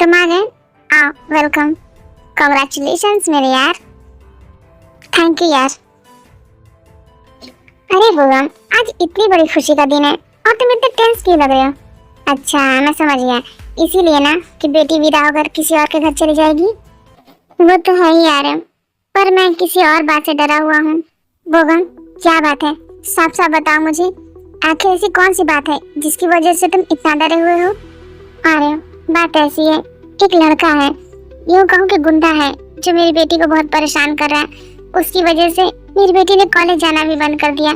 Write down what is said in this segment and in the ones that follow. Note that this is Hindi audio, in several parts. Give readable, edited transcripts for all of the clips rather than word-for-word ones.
तुम आ गए? आओ, वेलकम। कांग्रेचुलेशंस मेरे यार। थैंक यू यार। अरे बुआ, आज इतनी बड़ी खुशी का दिन है और तुम इतने टेंस क्यों लग रहे हो? अच्छा, मैं समझ गया, इसीलिए ना कि बेटी विदा होकर किसी और के घर चली जाएगी। वो तो है ही यार, पर मैं किसी और बात से डरा हुआ हूँ। बोगम, क्या बात है? साफ साफ बताओ मुझे। आखिर ऐसी कौन सी बात है जिसकी वजह से तुम इतना डरे हुए हो? अरे बात ऐसी है, एक लड़का है, यूँ कहूँ कि गुंडा है, जो मेरी बेटी को बहुत परेशान कर रहा है। उसकी वजह से मेरी बेटी ने कॉलेज जाना भी बंद कर दिया।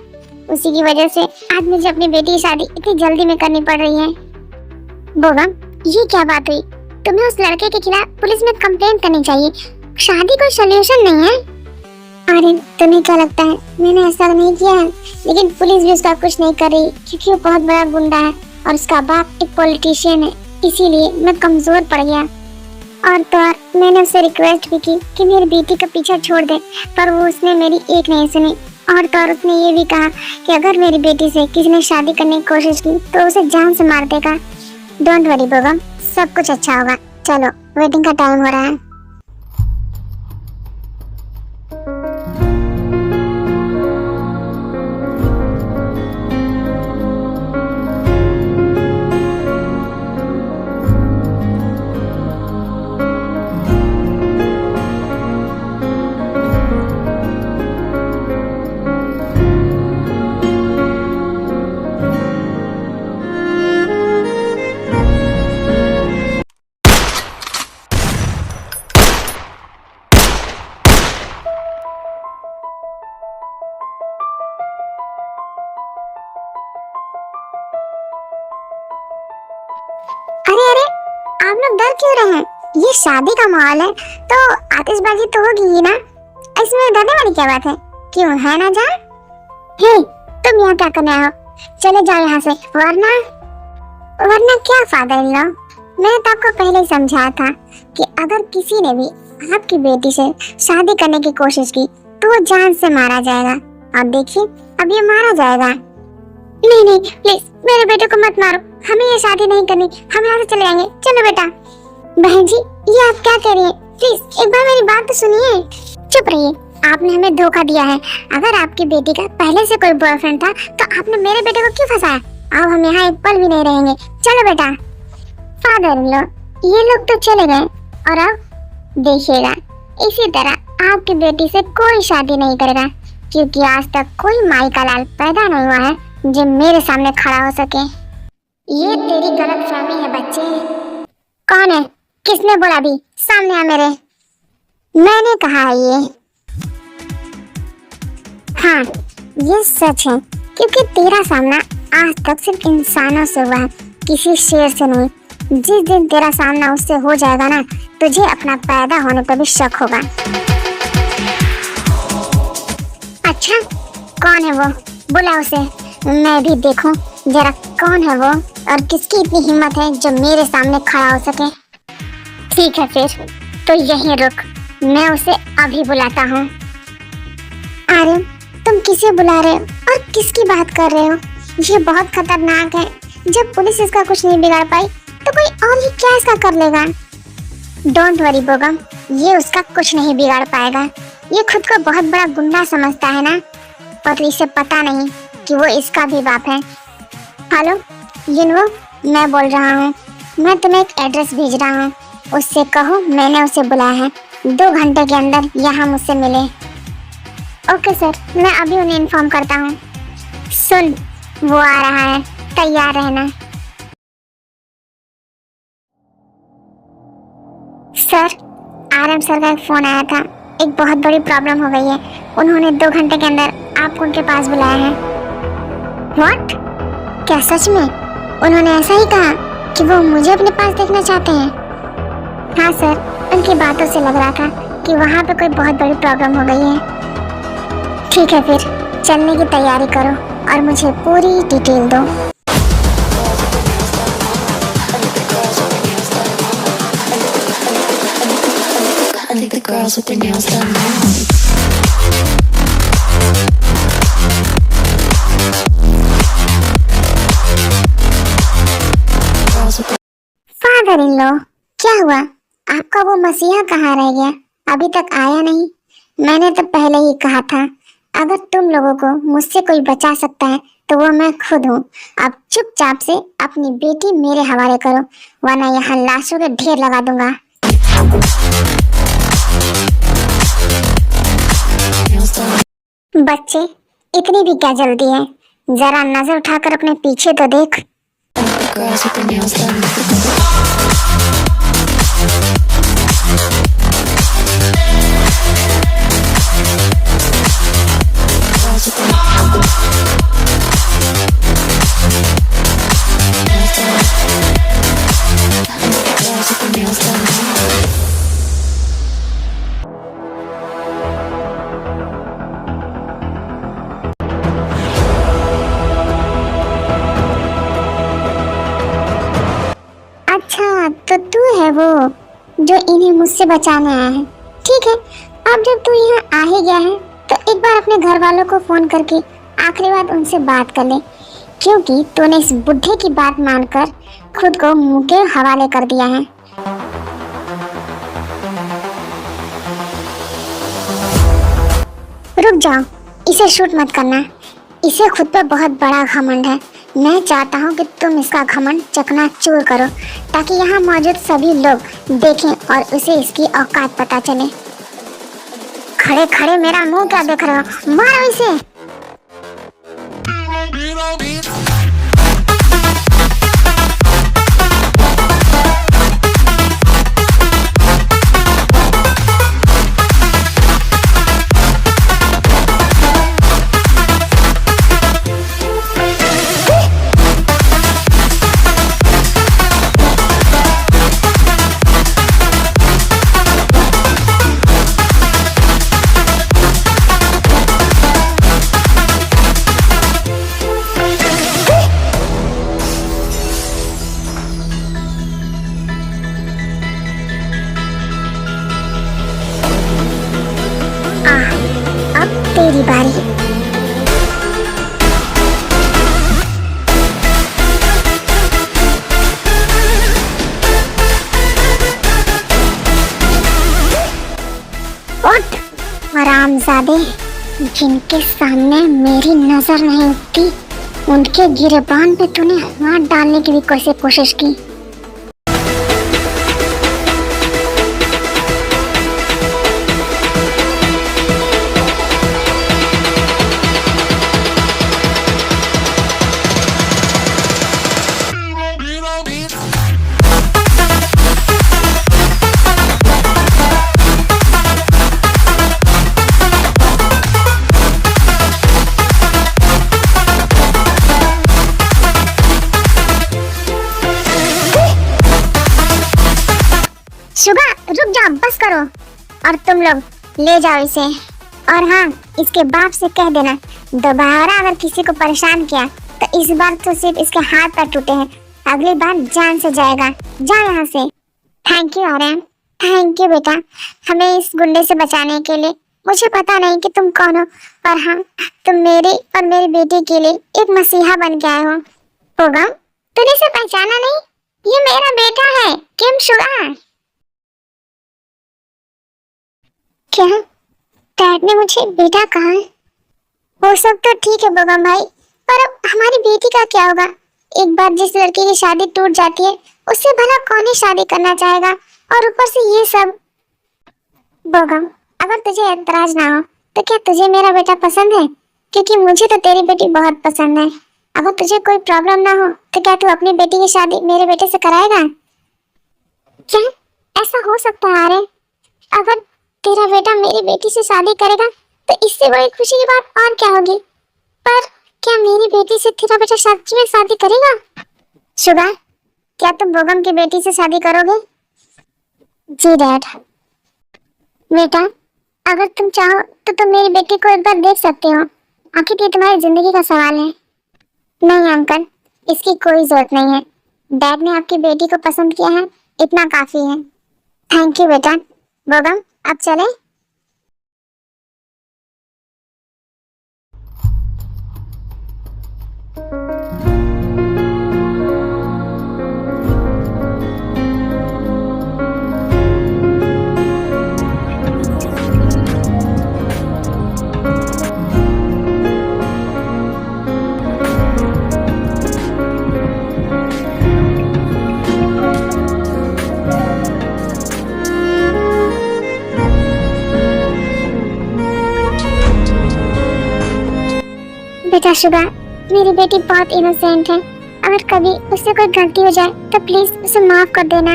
उसी की वजह से आज मुझे अपनी बेटी की शादी इतनी जल्दी में करनी पड़ रही है। बोगम, ये क्या बात हुई? तुम्हें उस लड़के के खिलाफ पुलिस में कंप्लेंट करनी चाहिए। शादी कोई सोल्यूशन नहीं है। अरे तुम्हें क्या लगता है मैंने ऐसा नहीं किया है? लेकिन पुलिस भी उसका कुछ नहीं कर रही क्योंकि वो बहुत बड़ा गुंडा है और उसका बाप एक पॉलिटिशियन है। इसीलिए मैं कमजोर पड़ गया। और तो और मैंने उससे रिक्वेस्ट भी की कि मेरी बेटी का पीछा छोड़ दे, पर वो उसने मेरी एक नहीं सुनी। और तो और उसने ये भी कहा कि अगर मेरी बेटी से किसी ने शादी करने की कोशिश की तो उसे जान से मार देगा। डोंट वरी बोगम, सब कुछ अच्छा होगा। चलो, वेटिंग का टाइम हो रहा है। अरे अरे, आप लोग डर क्यों रहे हैं? ये शादी का माहौल है तो आतिशबाजी तो होगी ही ना। इसमें डरने वाली क्या बात है? क्यों, है ना जान? हे, तुम यहाँ क्या करने आए हो? चले जाओ यहाँ से, वरना वरना क्या फादर इन लॉ? मैंने तो आपको पहले ही समझाया था कि अगर किसी ने भी आपकी बेटी से शादी करने की कोशिश की तो वो जान से मारा जाएगा। और देखिए, अब ये मारा जाएगा। नहीं नहीं, प्लीज मेरे बेटे को मत मारो। हमें ये शादी नहीं करनी, हम यहाँ से चले जाएंगे। चलो बेटा। बहन जी, ये आप क्या कह रही हैं? प्लीज एक बार मेरी बात तो सुनिए। चुप रहिए, आपने हमें धोखा दिया है। अगर आपकी बेटी का पहले से कोई बॉयफ्रेंड था तो आपने मेरे बेटे को क्यों फंसाया? अब हम यहाँ एक पल भी नहीं रहेंगे। चलो बेटा। फादर इन लॉ, ये लोग तो चले गए और अब देखिएगा, इसी तरह आपकी बेटी से कोई शादी नहीं करेगा, क्योंकि आज तक कोई माई का लाल पैदा नहीं हुआ है जो मेरे सामने खड़ा हो सके। ये तेरी गलतफहमी है बच्चे। कौन है? किसने बोला? भी सामने आ मेरे। मैंने कहा है ये। हाँ, ये सच है, क्योंकि तेरा सामना आज तक सिर्फ इंसानों से हुआ है, किसी शेर से नहीं। जिस दिन तेरा सामना उससे हो जाएगा ना, तुझे अपना पैदा होने पर भी शक होगा। अच्छा, कौन है वो? बुला उसे, मैं भी देखूं जरा कौन है वो और किसकी इतनी हिम्मत है जो मेरे सामने खड़ा हो सके। ठीक है फिर, तो यहीं रुक, मैं उसे अभी बुलाता हूँ। अरे, तुम किसे बुला रहे हो और किसकी बात कर रहे हो? ये बहुत खतरनाक है। जब पुलिस इसका कुछ नहीं बिगाड़ पाई तो कोई और ही क्या इसका कर लेगा। डोंट वरी बोगम, ये उसका कुछ नहीं बिगाड़ पाएगा। ये खुद को बहुत बड़ा गुंडा समझता है ना, पर इसे पता नहीं कि वो इसका भी बाप है। हेलो जिन्हो, मैं बोल रहा हूँ। मैं तुम्हें एक एड्रेस भेज रहा हूँ, उससे कहो मैंने उसे बुलाया है। 2 घंटे के अंदर यहाँ मुझसे मिले। ओके सर, मैं अभी उन्हें इन्फॉर्म करता हूँ। सुन, वो आ रहा है, तैयार रहना। सर, आरएम सर का एक फोन आया था। एक बहुत बड़ी प्रॉब्लम हो गई है। उन्होंने 2 घंटे के अंदर आपको उनके पास बुलाया है। व्हाट? क्या सच में? उन्होंने ऐसा ही कहा कि वो मुझे अपने पास देखना चाहते हैं? हाँ सर, उनकी बातों से लग रहा था कि वहाँ पे कोई बहुत बड़ी प्रॉब्लम हो गई है। ठीक है फिर, चलने की तैयारी करो और मुझे पूरी डिटेल दो। The girls with their nails done now. Father in law, क्या हुआ? आपका वो मसीहा कहाँ रह गया? अभी तक आया नहीं। मैंने तो पहले ही कहा था, अगर तुम लोगों को मुझसे कोई बचा सकता है तो वो मैं खुद हूँ। अब चुपचाप से अपनी बेटी मेरे हवाले करो, वरना यहाँ लाशों के ढेर लगा दूंगा। nails done. बच्चे, इतनी भी क्या जल्दी है? जरा नजर उठाकर अपने पीछे तो देख। The girls with their nails done. Girls with their nails done. Girls with their nails done. अच्छा, तो तू है वो जो इन्हें मुझसे बचाने आया है। ठीक है, अब जब तू यहाँ आ ही गया है तो एक बार अपने घर वालों को फोन करके आखिरी बार उनसे बात कर ले, क्योंकि तूने इस बुढ़े की बात मानकर खुद को मुंह के हवाले कर दिया है। रुक जाओ, इसे शूट मत करना। इसे खुद पर बहुत बड़ा घमंड है। मैं चाहता हूँ कि तुम इसका घमंड चकनाचूर करो, ताकि यहाँ मौजूद सभी लोग देखें और उसे इसकी औकात पता चले। खड़े खड़े मेरा मुंह क्या देख रहे हो? मारो इसे। अब तेरी बारी। उठ हरामजादे, जिनके सामने मेरी नजर नहीं उठती उनके गिरेबान पे तूने हाथ डालने की भी कैसे कोशिश की। शुभा, रुक जा, बस करो। और तुम लोग ले जाओ इसे। और हाँ, इसके बाप से कह देना, दोबारा अगर किसी को परेशान किया तो इस बार तो सिर्फ इसके हाथ पैर टूटे हैं, अगली बार जान से जाएगा। जा यहाँ से। Thank you Aryan, thank you बेटा, हमें इस गुंडे से बचाने के लिए। मुझे पता नहीं कि तुम कौन हो, पर हाँ, तुम मेरी और मेरी बेटी के लिए एक मसीहा बन के आए हो। पोगम, तूने इसे पहचाना नहीं? ये मेरा बेटा है, किम शुगा। क्या डैड ने मुझे बेटा कहा है? वो सब तो ठीक है बगम भाई, पर अब हमारी बेटी का क्या होगा? एक बार जिस लड़की की शादी टूट जाती है उससे भला कौन ही शादी करना चाहेगा, और ऊपर से ये सब। बगम, अगर तुझे एतराज ना हो तो क्या तुझे मेरा बेटा पसंद है? क्योंकि मुझे तो तेरी बेटी बहुत पसंद है। अगर तुझे कोई प्रॉब्लम ना हो तो क्या तू अपनी बेटी की शादी मेरे बेटे से कराएगा? क्या ऐसा हो सकता है? अरे अगर तेरा बेटा मेरी बेटी से शादी करेगा तो इससे बड़ी खुशी की बात और क्या होगी। पर क्या मेरी बेटी से तेरा बेटा सच में शादी करेगा? शुभा, क्या तुम बोगम की बेटी से शादी करोगे? जी डैड। बेटा, अगर तुम चाहो तो तुम मेरी बेटी को एक बार देख सकते हो, आखिर ये तुम्हारी जिंदगी का सवाल है। नहीं अंकल, इसकी कोई जरूरत नहीं है। डैड ने आपकी बेटी को पसंद किया है, इतना काफी है। थैंक यू बेटा। बोगम, अब चलें? बेटा शुगा, मेरी बेटी बहुत इनोसेंट है। अगर कभी उससे कोई गलती हो जाए तो प्लीज उसे माफ कर देना।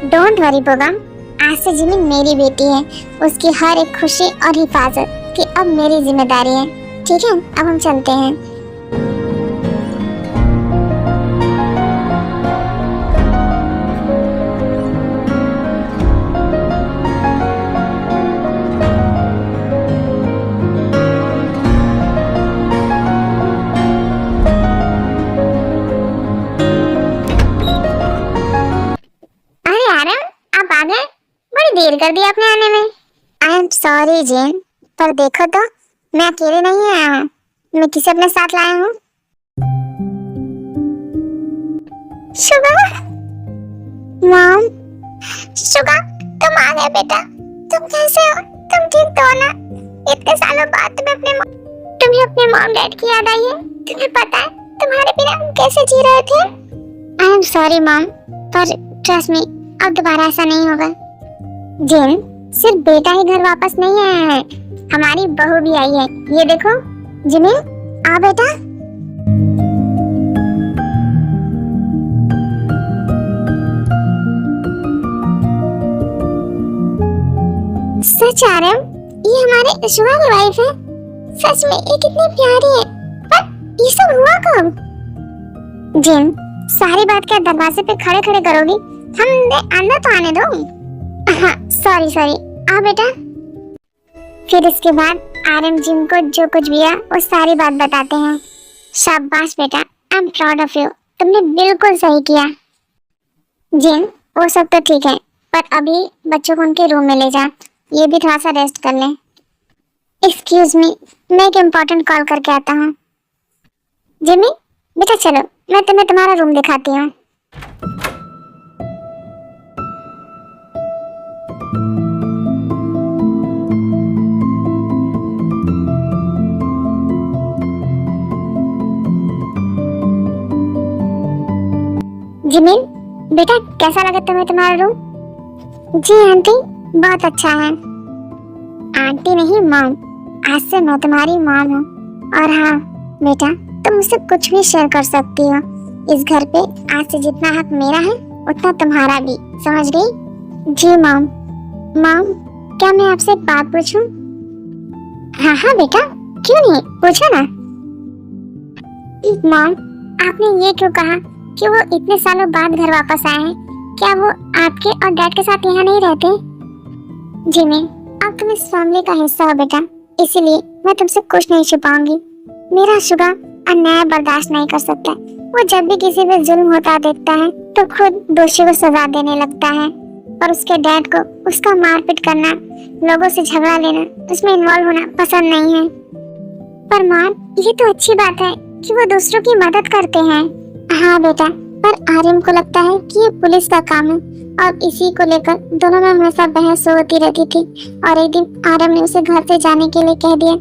डोंट वरी बोगम, आज से जिमिन मेरी बेटी है। उसकी हर एक खुशी और हिफाजत की अब मेरी जिम्मेदारी है। ठीक है, अब हम चलते हैं। देर कर दी आपने आने में। आई एम सॉरी जेन, पर देखो तो मैं अकेले नहीं आया हूँ, मैं किसे अपने साथ लाया हूँ। शुगा, मॉम, शुगा तुम आ गए बेटा। तुम कैसे हो? तुम ठीक तो हो ना? इतने सालों बाद तुम्हें अपने मॉम डैड की याद आई है? तुम्हें पता है तुम्हारे बिना हम कैसे जी रहे थे? आई एम सॉरी मॉम, पर ट्रस्ट मी अब दोबारा ऐसा नहीं होगा। जिन, सिर्फ बेटा ही घर वापस नहीं आया है, हमारी बहू भी आई है। ये देखो जिमिन, आ बेटा। सच आरम, ये हमारे शुगा की वाइफ है। सच में ये कितनी प्यारी है। पर ये सब हुआ कब? जिन, सारी बात क्या दरवाजे पे खड़े खड़े करोगी? हम अंदर तो आने दो। हाँ सॉरी, आ बेटा। फिर इसके बाद आरएम जिम को जो कुछ भी है वो सारी बात बताते हैं। शाबाश बेटा, I am proud of you, तुमने बिल्कुल सही किया। जिन, वो सब तो ठीक है, पर अभी बच्चों को उनके रूम में ले जा, ये भी थोड़ा सा रेस्ट कर लें। एक्सक्यूज मी, मैं एक इम्पोर्टेंट कॉल करके आता हूँ। जिमी बेटा चलो, मैं तुम्हें तुम्हारा रूम दिखाती हूँ। जिमिन बेटा, कैसा लगा तुम्हें तुम्हारा रूम? जी आंटी, बहुत अच्छा है। आंटी नहीं मॉम, आज से मैं तुम्हारी मॉम हूँ। और हाँ बेटा, तुम मुझसे कुछ भी शेयर कर सकती हो। इस घर पे आज से जितना हक मेरा है उतना तुम्हारा भी, समझ गई? जी मॉम। मॉम, क्या मैं आपसे एक बात पूछूं? हाँ बेटा, क्यों नहीं, पूछो ना। मॉम, आपने ये क्यों कहा कि वो इतने सालों बाद घर वापस आए हैं? क्या वो आपके और डैड के साथ यहाँ नहीं रहते? जिमी, अब तुम इस फैमिली का हिस्सा हो बेटा, इसीलिए मैं तुमसे कुछ नहीं छुपाऊंगी। मेरा शुगा अन्याय बर्दाश्त नहीं कर सकता। वो जब भी किसी पे जुल्म होता देखता है तो खुद दोषी को सजा देने लगता है, और उसके डैड को उसका मारपीट करना, लोगों से झगड़ा लेना, उसमें इन्वॉल्व होना पसंद नहीं है। पर मां, ये तो अच्छी बात है कि वो दूसरों की मदद करते हैं। हाँ बेटा, पर आर्यन को लगता है कि ये पुलिस का काम है, और इसी को लेकर दोनों में हमेशा बहस होती रहती थी। और एक दिन आर्यन ने उसे घर से जाने के लिए कह दिया,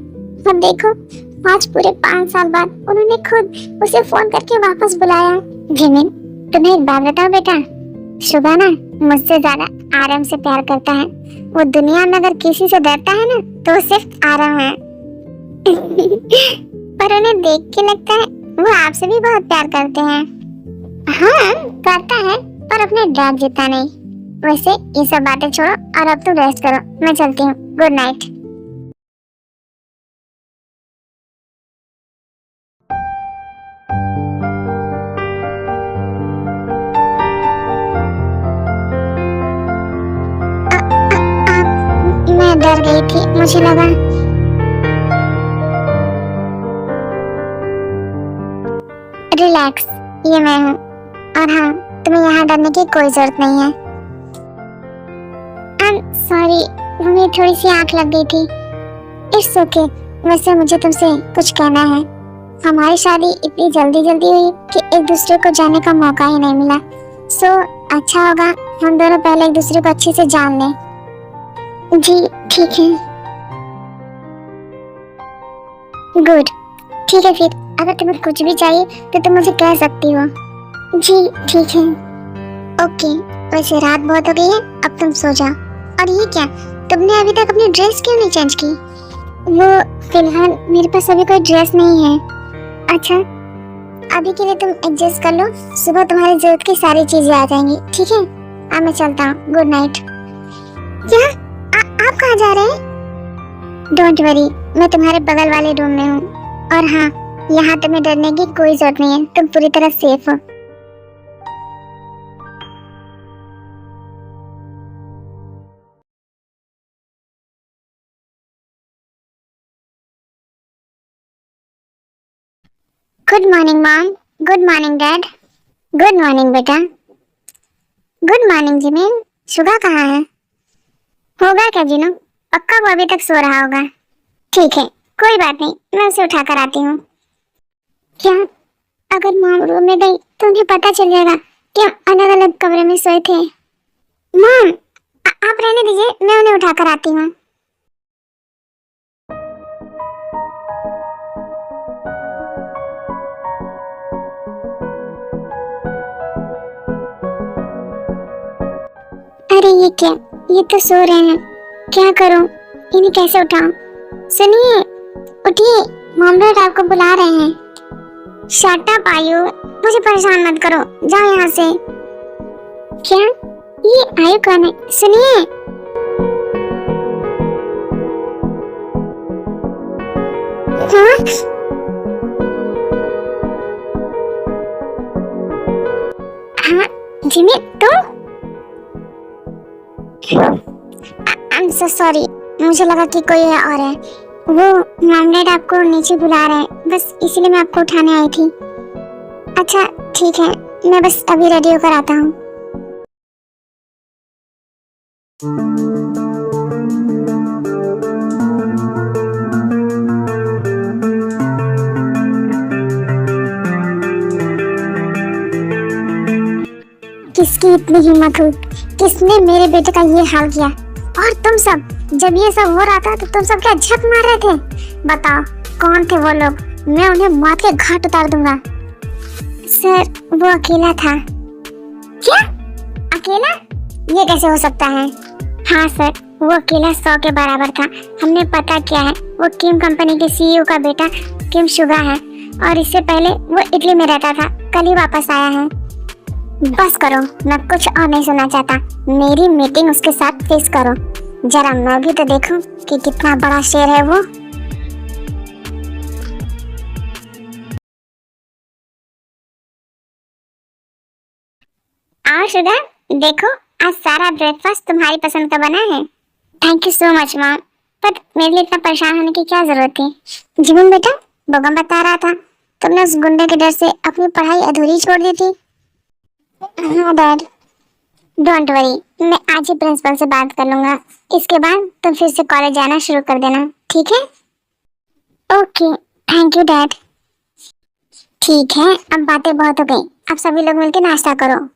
और देखो आज पूरे 5 साल बाद उन्होंने खुद उसे फोन करके वापस बुलाया। जिमिन, तुम्हें एक बात बताओ बेटा, शुभा ना मुझसे ज्यादा आर्यन से प्यार करता है। वो दुनिया में अगर किसी से डरता है ना तो वो सिर्फ आर्यन है। पर उन्हें देख के लगता है वो आपसे भी बहुत प्यार करते हैं। हाँ करता है, पर अपने डैड जितना नहीं। वैसे ये सब बातें छोड़ो और अब तुम रेस्ट करो, मैं चलती हूँ। Good night. मैं डर गई थी, मुझे लगा। रिलैक्स, ये मैं हूँ। और हाँ, तुम्हें यहाँ डरने की कोई जरूरत नहीं है। आई एम सॉरी, मुझे थोड़ी सी आँख लग गई थी। It's okay. वैसे मुझे तुमसे कुछ कहना है। हमारी शादी इतनी जल्दी हुई कि एक दूसरे को जानने का मौका ही नहीं मिला। सो अच्छा होगा हम दोनों पहले एक दूसरे को अच्छे से जान लें। जी ठीक है। गुड, ठीक है फिर अगर तुम्हें कुछ भी चाहिए तो तुम मुझे कह सकती हो। जी ठीक है। ओके, वैसे रात बहुत हो गई है, अब तुम सो जाओ। और ये क्या, तुमने अभी तक अपनी ड्रेस क्यों नहीं चेंज की? वो फिलहाल मेरे पास अभी कोई ड्रेस नहीं है। अच्छा, अभी के लिए तुम एडजस्ट कर लो, सुबह तुम्हारी जरूरत की सारी चीजें आ जाएंगी, ठीक है? अब मैं चलता हूँ, गुड नाइट। क्या? आप कहाँ जा रहे हैं? डोंट वरी, मैं तुम्हारे बगल वाले रूम में हूँ। और हाँ, यहाँ तुम्हें डरने की कोई जरूरत नहीं है, तुम पूरी तरह सेफ हो। Good morning mom, good morning dad, good morning बेटा, गुड मॉर्निंग जिमिन। शुगा कहाँ है? होगा क्या जिनू, पक्का वो अभी तक सो रहा होगा। ठीक है, कोई बात नहीं, मैं उसे उठा कर आती हूँ। क्या? अगर मॉम रूम में गई तो उन्हें पता चल जाएगा कि हम अलग अलग कमरे में सोए थे। मॉम, आप रहने दीजिए, मैं उन्हें उठा कर आती हूँ। अरे ये क्या, ये तो सो रहे हैं, क्या करूं, इन्हें कैसे उठाऊं? सुनिए, उठिए, मॉम डैड आपको बुला रहे हैं। शट अप आयु, मुझे परेशान मत करो, जाओ यहाँ से। क्या? ये आयु कौन है? सुनिए। हाँ? हाँ, जिमी तुम? आई एम सो सॉरी, मुझे लगा कि कोई और है। वो मॉम डैड आपको नीचे बुला रहे हैं, बस इसीलिए मैं आपको उठाने आई थी। अच्छा ठीक है, मैं बस अभी रेडी होकर आता हूँ। किसकी इतनी हिम्मत हुई, किसने मेरे बेटे का ये हाल किया? और तुम सब, जब ये सब हो रहा था तो तुम सब क्या झक मार रहे थे? बताओ कौन थे वो लोग, मैं उन्हें मार के घाट उतार दूंगा। सर, वो अकेला था। क्या? अकेला? ये कैसे हो सकता है? हाँ सर, वो अकेला 100 के बराबर था। हमने पता किया है, वो किम कंपनी के सीईओ का बेटा किम शुगा है, और इससे पहले वो इटली में रहता था, कल ही वापस आया है। बस करो, मैं कुछ और नहीं सुनना चाहता। मेरी मीटिंग उसके साथ फिक्स करो, जरा मैं भी तो देखूं कि कितना बड़ा शेर है वो। आओ शुगा, देखो आज सारा ब्रेकफास्ट तुम्हारी पसंद का बना है। Thank you so much mom, पर मेरे लिए इतना परेशान होने की क्या जरूरत थी? जीवन बेटा, बगम बता रहा था तुमने उस गुंडे के डर से अपनी पढ़ाई अधूरी छोड़ दी थी। हाँ डैड, डोंट वरी, मैं आज ही प्रिंसिपल से बात कर लूंगा। इसके बाद तुम फिर से कॉलेज जाना शुरू कर देना, ठीक है? Okay, thank you dad. ठीक है, अब बातें बहुत हो गई, अब सभी लोग मिलकर नाश्ता करो।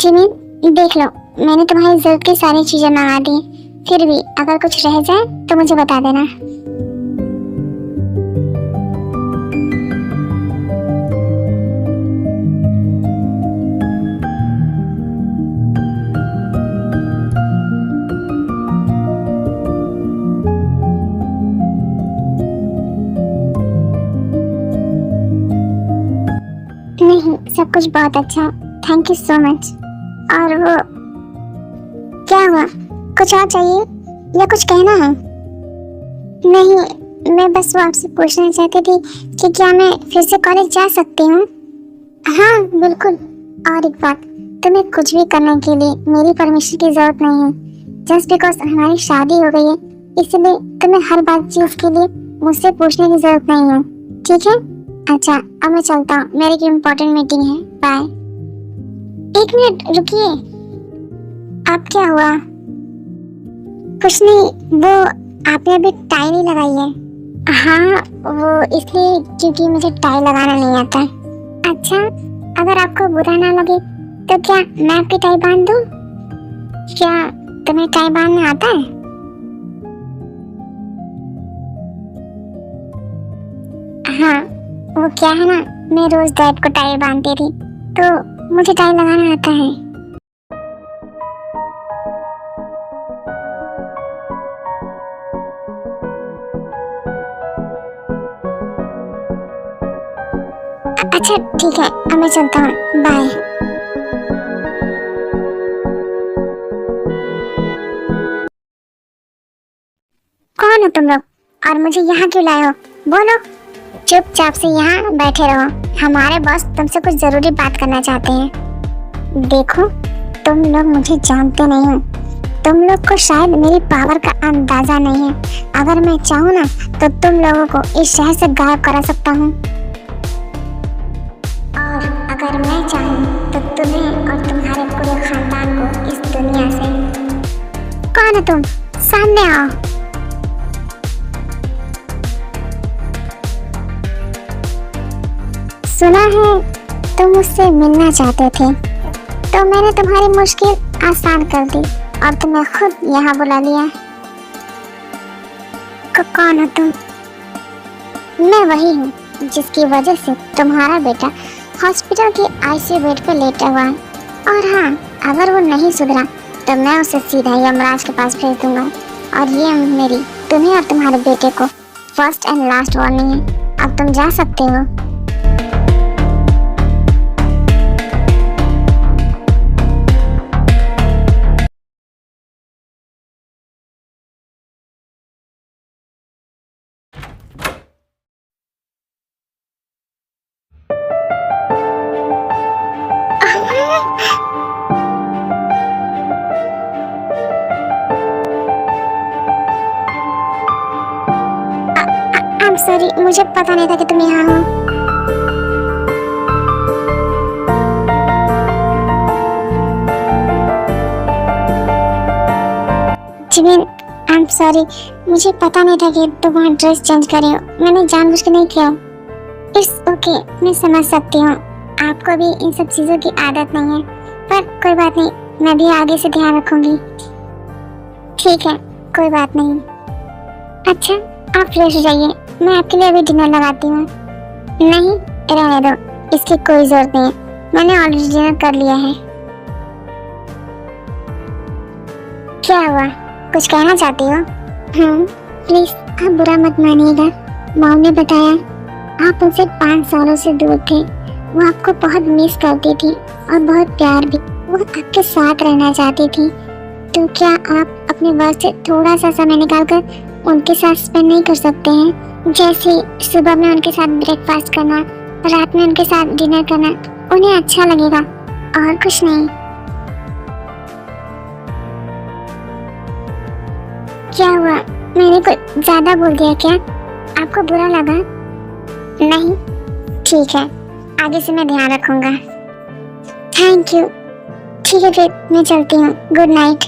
जिमी, देख लो, मैंने तुम्हारी जरूरत की सारी चीजें मंगा दी, फिर भी अगर कुछ रह जाए तो मुझे बता देना। नहीं, सब कुछ बहुत अच्छा, थैंक यू सो मच। और वो क्या हुआ, कुछ और चाहिए या कुछ कहना है? नहीं, मैं बस वो आपसे पूछना चाहती थी कि क्या मैं फिर से कॉलेज जा सकती हूँ? हाँ बिल्कुल। और एक बात, तुम्हें कुछ भी करने के लिए मेरी परमिशन की जरूरत नहीं है। जस्ट बिकॉज हमारी शादी हो गई है, इसलिए तुम्हें हर बात चीज के लिए मुझसे पूछने की जरूरत नहीं है, ठीक है? अच्छा, अब मैं चलता हूँ, मेरी एक इम्पोर्टेंट मीटिंग है, बाय। एक मिनट रुकिए, अब क्या हुआ? कुछ नहीं, वो आपने अभी टाई नहीं लगाई है। हाँ, वो इसलिए क्योंकि मुझे टाई लगाना नहीं आता। अच्छा, अगर आपको बुरा ना लगे तो क्या मैं आपकी टाई बांध दूं? क्या तुम्हें टाई बांधना आता है? वो क्या है ना, मैं रोज डैड को टाई बांधती थी, तो मुझे टाई लगाना आता है। अच्छा ठीक है, अब मैं चलता हूँ, बाय। कौन हो तुम लोग और मुझे यहाँ क्यों लाए हो? बोलो। चुपचाप से यहाँ बैठे रहो, हमारे बॉस तुमसे कुछ जरूरी बात करना चाहते हैं। देखो, तुम लोग मुझे जानते नहीं हो, तुम लोग को शायद मेरी पावर का अंदाजा नहीं है। अगर मैं चाहूँ ना तो तुम लोगों को इस शहर से गायब करा सकता हूँ, और अगर मैं चाहूँ तो तुम्हें और तुम्हारे पूरे खानदान को इस दुनिया से। कौन हो तुम? सामने आओ। सुना है तुम मुझसे मिलना चाहते थे, तो मैंने तुम्हारी मुश्किल आसान कर दी और तुम्हें खुद यहाँ बुला लिया। कौन हो तुम? मैं वही हूँ जिसकी वजह से तुम्हारा बेटा हॉस्पिटल के आईसीयू बेड पे लेटा हुआ है। और हाँ, अगर वो नहीं सुधरा तो मैं उसे सीधा यमराज के पास भेज दूंगा। और ये मेरी तुम्हें और तुम्हारे बेटे को फर्स्ट एंड लास्ट वार्निंग है। अब तुम जा सकते हो। I'm sorry, मुझे पता नहीं था कि तुम यहाँ हो। जिमिन, I'm sorry, मुझे पता नहीं था कि तुम वहाँ ड्रेस चेंज कर रही हो। मैंने जानबूझ के नहीं किया। इट्स ओके, मैं समझ सकती हूँ आपको भी इन सब चीज़ों की आदत नहीं है, पर कोई बात नहीं, मैं भी आगे से ध्यान रखूंगी। ठीक है, कोई बात नहीं। अच्छा, आप फ्रेश हो जाइए, मैं आपके लिए अभी डिनर लगाती हूँ। नहीं, रहने दो, इसकी कोई जरूरत नहीं है, मैंने ऑलरेडी डिनर कर लिया है। क्या हुआ, कुछ कहना चाहती हो? हाँ, प्लीज आप बुरा मत मानिएगा। मॉम ने बताया आप उनसे 5 सालों से दूर थे। वो आपको बहुत मिस करती थी और बहुत प्यार भी। वो आपके साथ रहना चाहती थी। तो क्या आप अपने वर्क से थोड़ा सा समय निकालकर उनके साथ स्पेंड नहीं कर सकते हैं? जैसे सुबह में उनके साथ ब्रेकफास्ट करना, रात में उनके साथ डिनर करना, उन्हें अच्छा लगेगा और कुछ नहीं। क्या हुआ, मैंने कुछ ज्यादा बोल दिया क्या? आपको बुरा लगा? नहीं, ठीक है, आगे से मैं ध्यान रखूंगा। Thank you. ठीक है, फिर मैं चलती हूँ। Good night.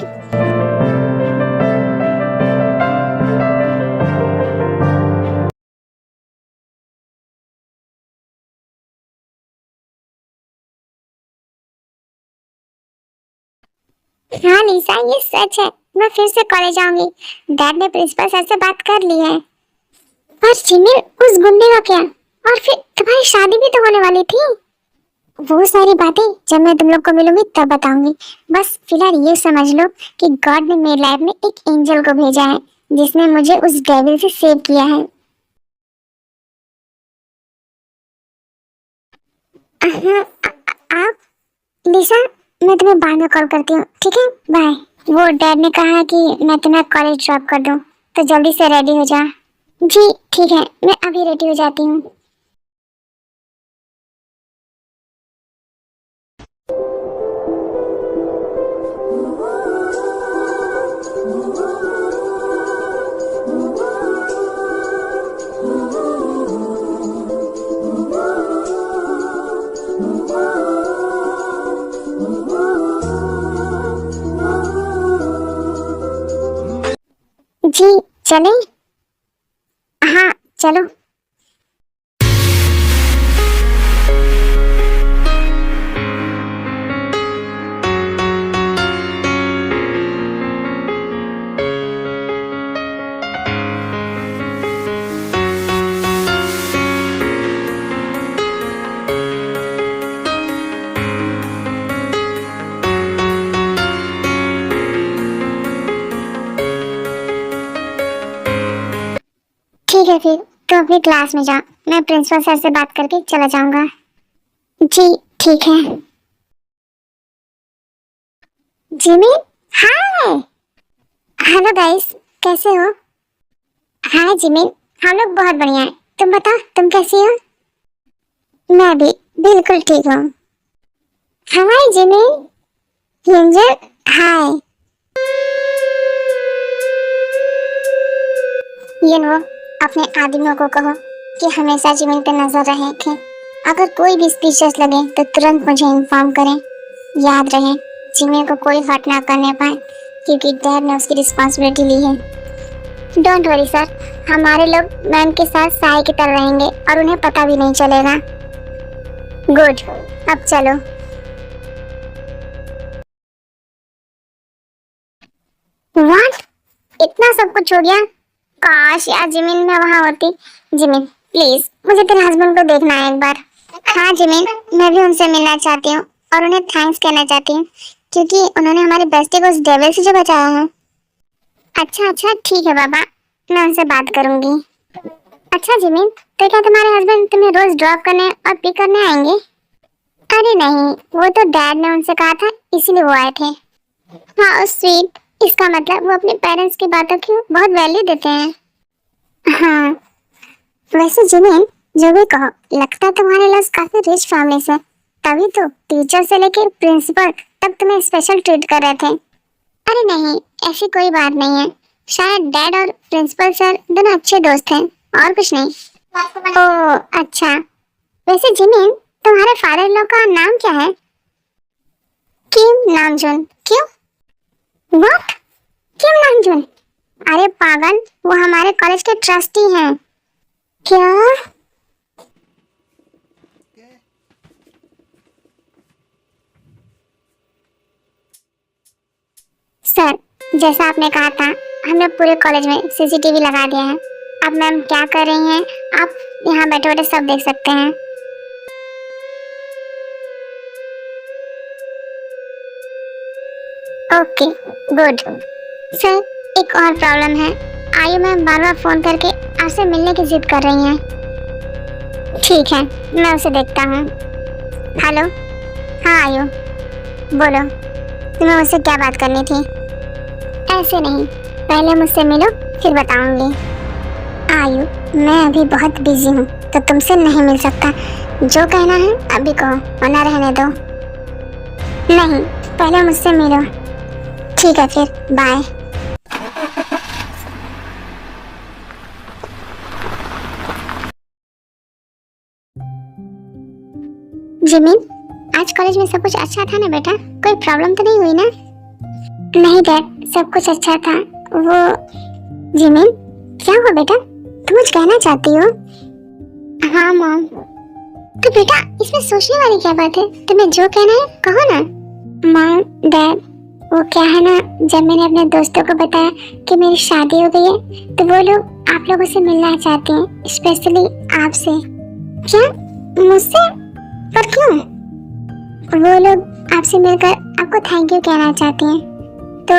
हाँ लिसा, ये सच है, मैं फिर से कॉलेज आऊंगी। डैड ने प्रिंसिपल सर से बात कर ली है। पर जिमिल, उस गुंडे का क्या? और फिर तुम्हारी शादी भी तो होने वाली थी। वो सारी बातें जब मैं तुम लोग को मिलूंगी तब बताऊंगी। बस फिलहाल ये समझ लो कि गॉड ने मेरी लाइफ में एक एंजल को भेजा है, जिसने मुझे उस डेविल से सेव किया है। आप लिसा, मैं तुम्हें बाद में कॉल करती हूँ, ठीक है? बाय। वो डैड ने कहा कि मैं तुम्हें कॉलेज ड्रॉप कर दूँ, तो जल्दी से रेडी हो जा। जी ठीक है, मैं अभी रेडी हो जाती हूँ। जी चलें? हाँ चलो। ठीक है फिर तुम अपनी क्लास में जाओ, मैं प्रिंसिपल सर से बात करके चला जाऊंगा। जी ठीक है। जिमी, हाय। हेलो गाइस, कैसे हो? हाय जिमी, हम लोग बहुत बढ़िया हैं। तुम बताओ, तुम कैसी हो? मैं भी बिल्कुल ठीक हूँ। हाय जिमी, एंजल, हाय। ये नो, अपने आदमियों को कहो कि हमेशा जिमी पे नजर रखें। अगर कोई भी स्पीशियस लगे तो तुरंत मुझे इन्फॉर्म करें। याद रहे, जिमी को कोई हर्ट ना करने पाए, क्योंकि डैड ने उसकी रिस्पॉन्सिबिलिटी ली है। डोंट वरी सर, हमारे लोग मैम के साथ सहाय की तरह रहेंगे और उन्हें पता भी नहीं चलेगा। गुड, अब चलो। व्हाट? इतना सब कुछ हो गया? काश यार जिमिन मैं वहां होती। जिमिन प्लीज, मुझे तेरे हस्बैंड को देखना है एक बार। हाँ जिमिन, मैं भी उनसे मिलना चाहती हूँ और उन्हें थैंक्स कहना चाहती हूँ, क्योंकि उन्होंने हमारे बेस्टी को उस डेविल से जो बचाया है। अच्छा अच्छा ठीक है बाबा, मैं उनसे बात करूंगी। अच्छा जिमिन, तो क्या तुम्हारे हस्बैंड तुम्हें रोज ड्रॉप करने और पिक करने आएंगे? अरे नहीं, वो तो डैड ने उनसे कहा था, इसीलिए वो आए थे। हाँ स्वीट, इसका मतलब वो अपने पेरेंट्स की बातों की बहुत वैल्यू देते हैं। हाँ वैसे जिमिन, जो भी कहो, लगता है तुम्हारे लोग काफी रिच फैमिली से, तभी तो टीचर से लेकर प्रिंसिपल तक तुम्हें स्पेशल ट्रीट कर रहे थे। अरे नहीं, ऐसी कोई बात नहीं है। शायद डैड और प्रिंसिपल सर दोनों अच्छे दोस्त हैं, और कुछ नहीं। ओह अच्छा। वैसे जिमिन, तुम्हारे फादर इन लॉ का नाम क्या है? किम नामजून। क्यों? व्हाट? Kim Namjoon? अरे पागल, वो हमारे कॉलेज के ट्रस्टी हैं। क्या? सर, जैसा आपने कहा था, हमने पूरे कॉलेज में सीसीटीवी लगा दिया है। अब मैम क्या कर रही हैं, आप यहाँ बैठे बैठे सब देख सकते हैं। Okay good. सर, एक और प्रॉब्लम है। आयु मैम बार बार फोन करके आपसे मिलने की जिद कर रही हैं। ठीक है, मैं उसे देखता हूँ। हेलो, हाँ आयु, बोलो, तुम्हें मुझसे क्या बात करनी थी? ऐसे नहीं, पहले मुझसे मिलो फिर बताऊंगी। आयु, मैं अभी बहुत बिजी हूँ तो तुमसे नहीं मिल सकता। जो कहना है अभी कहो, वरना रहने दो। नहीं, पहले मुझसे मिलो। ठीक है फिर, बाय। जिमिन, आज कॉलेज में सब कुछ अच्छा था ना बेटा? कोई प्रॉब्लम तो नहीं हुई ना? नहीं डैड, सब कुछ अच्छा था। वो जिमिन, क्या हुआ बेटा? तुम कुछ कहना चाहती हो? हाँ मॉम। तो बेटा इसमें सोचने वाली क्या बात है? तुम्हें जो कहना है कहो ना। मॉम डैड, वो क्या है ना, जब मैंने अपने दोस्तों को बताया कि मेरी शादी हो गई है तो वो लोग आप लोगों से मिलना चाहते हैं, स्पेशली आपसे। क्या? मुझसे? पर क्यों? वो लोग आपसे मिलकर आपको थैंक यू कहना चाहते हैं। तो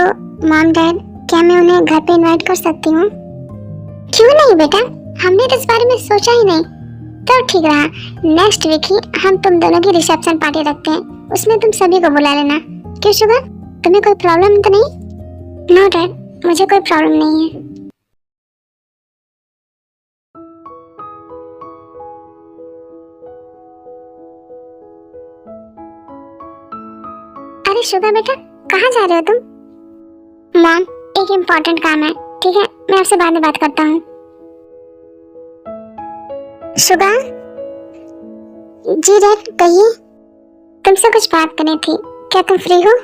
मॉम डैड, क्या मैं उन्हें घर पे इनवाइट कर सकती हूँ? क्यों नहीं बेटा, हमने तो इस बारे में सोचा ही नहीं। तो ठीक रहा, नेक्स्ट वीक ही हम तुम दोनों की रिसेप्शन पार्टी रखते हैं, उसमें तुम सभी को बुला लेना। क्यों शुगर, तुम्हें कोई प्रॉब्लम तो नहीं? नो डैड, मुझे कोई प्रॉब्लम नहीं है। अरे शुगर बेटा, कहाँ जा रहे हो तुम? मॉम, एक इम्पोर्टेंट काम है, ठीक है, मैं आपसे बाद में बात करता हूँ। शुगर? जी डैड, कहिए। तुमसे कुछ बात करनी थी, क्या तुम फ्री हो?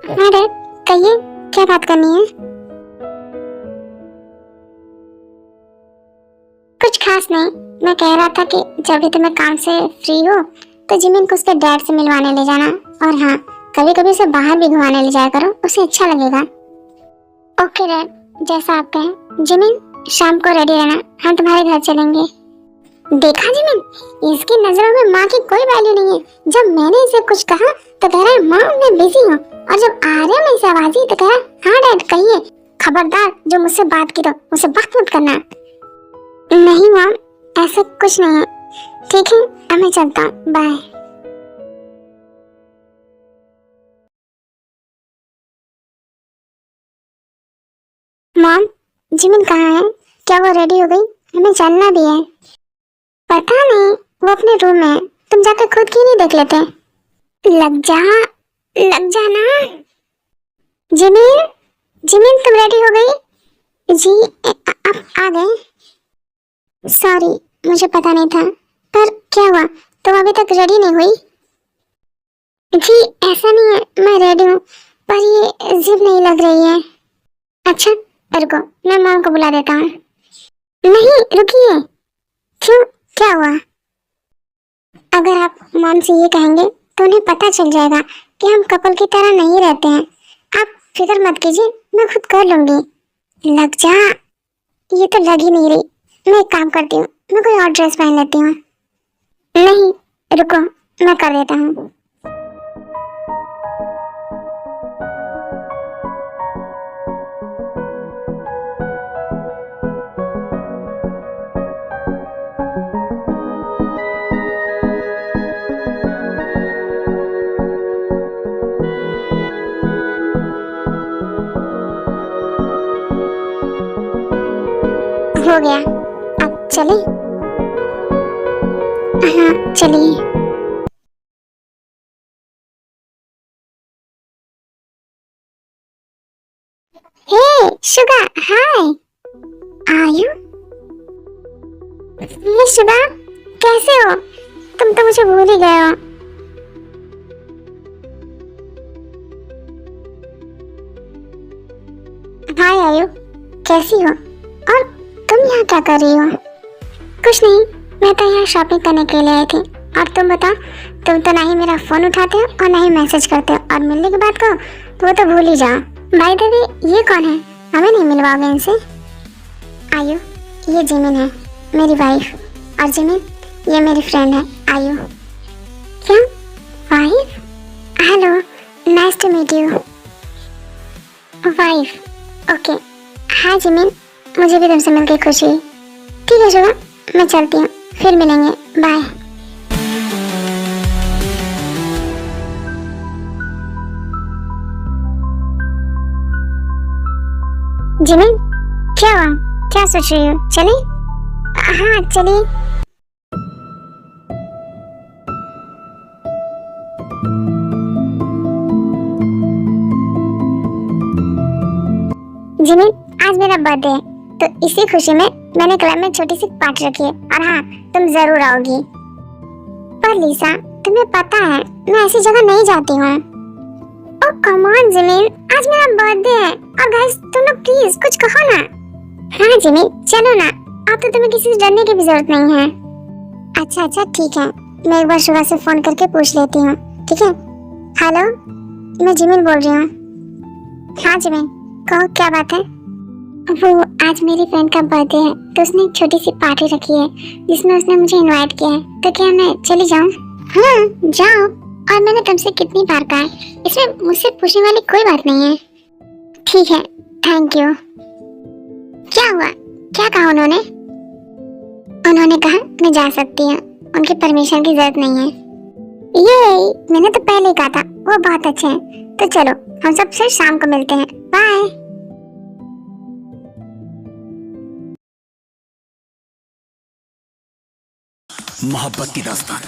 हाँ डैड, कहिए, क्या बात करनी है? कुछ खास नहीं, मैं कह रहा था कि जब भी तुम्हें काम से फ्री हो तो जिमिन को उसके डैड से मिलवाने ले जाना, और हाँ, कभी कभी उसे बाहर भी घुमाने ले जाया करो, उसे अच्छा लगेगा। ओके डैड, जैसा आप कहें। जिमिन, शाम को रेडी रहना, हम तुम्हारे घर चलेंगे। देखा जिमिन, इसकी नजरों में माँ की कोई वैल्यू नहीं है। जब मैंने इसे कुछ कहा तो कह रहा है माँ मैं बिजी हूँ, और जब आर्यन ने इसे आवाज दी तो कह रहा है हाँ डैड कहिए। खबरदार, जो मुझसे बात की तो मुझसे बात मत करना। नहीं मॉम, ऐसा कुछ नहीं है। ठीक है, अब मैं चलता हूँ, बाय। मॉम, जिमिन कहाँ है? क्या वो रेडी हो गई? हमें चलना भी है। पता नहीं, वो अपने रूम में है। तुम जाकर खुद क्यों नहीं देख लेते? लग जा, लग जा ना। जिमिन, जिमिन तुम रेडी हो गई? जी, आप आ गए? सॉरी, मुझे पता नहीं था। पर क्या हुआ, तुम अभी तक रेडी नहीं हुई? जी ऐसा नहीं है, मैं रेडी हूँ, पर ये जिप नहीं लग रही है। अच्छा रुको, मैं मॉम को बुला देता हूँ। नहीं रुकिए। क्यों, क्या हुआ? अगर आप मॉम से ये कहेंगे तो उन्हें पता चल जाएगा कि हम कपल की तरह नहीं रहते हैं। आप फिक्र मत कीजिए, मैं खुद कर लूंगी। लग जा। ये तो लग ही नहीं रही। मैं एक काम करती हूँ, मैं कोई और ड्रेस पहन लेती हूँ। नहीं रुको, मैं कर देता हूँ। हो गया, अब चले? हाँ चलिए। हे शुगा, हाय। आयु, हे शुगा, कैसे हो? तुम तो मुझे भूल ही गए हो। हाय आयु, कैसी हो? और तुम यहाँ क्या कर रही हो? कुछ नहीं, मैं तो यहाँ शॉपिंग करने के लिए आई थी। और तुम बताओ, तुम तो ना ही मेरा फोन उठाते हो और ना ही मैसेज करते हो, और मिलने की बात कहो तो वो तो भूल ही जाओ। बाय द वे, ये कौन है? हमें नहीं मिलवाओगे इनसे? आयु, ये जिमिन है, मेरी वाइफ। और जिमिन, ये मेरी फ्रेंड है आयु। क्या wife? Hello, nice to meet you. Wife, okay. हाँ जिमिन, मुझे भी तुमसे मिलकर खुशी हुई। ठीक है शुभा, मैं चलती हूँ, फिर मिलेंगे, बाय। जिमिन, क्या हुआ? क्या सोच रही हो? चले? हाँ चलिए। जिमिन, आज मेरा बर्थडे है, तो इसी खुशी में मैंने क्लब में छोटी सी पार्टी रखी है। और हाँ, तुम जरूर आओगी। पर लिसा, तुम्हें पता है मैं ऐसी जगह नहीं जाती हूँ। ओह कम ऑन जिमिन, आज मेरा बर्थडे है। और गाइस, तुम लोग प्लीज कुछ कहो ना। हाँ जिमिन, चलो ना, अब तो तुम्हें किसी से डरने की भी जरूरत नहीं है। अच्छा अच्छा ठीक है, मैं एक बार सुबह से फोन करके पूछ लेती हूँ। ठीक है। हेलो, मैं जिमिन बोल रही हूँ। हाँ जिमिन, कहो क्या बात है? वो आज मेरी फ्रेंड का बर्थडे है, तो उसने एक छोटी सी पार्टी रखी है जिसमें उसने मुझे इनवाइट किया है। तो क्या मैं चली जाऊँ? हाँ जाओ। और मैंने तुमसे कितनी बार कहा है, इसमें मुझसे पूछने वाली कोई बात नहीं है। ठीक है, थैंक यू। क्या हुआ? क्या कहा उन्होंने? उन्होंने कहा मैं जा सकती हूँ, उनकी परमिशन की जरूरत नहीं है। ये मैंने तो पहले ही कहा था, वो बहुत अच्छे हैं। तो चलो, हम सब फिर शाम को मिलते हैं, बाय। मोहब्बत की दास्तान।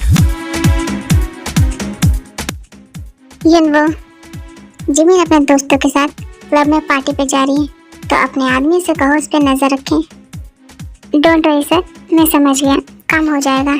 वो जिमिन अपने दोस्तों के साथ क्लब में पार्टी पे जा रही है, तो अपने आदमी से कहो उस पर नजर रखें। डोंट वरी सर, मैं समझ गया, काम हो जाएगा।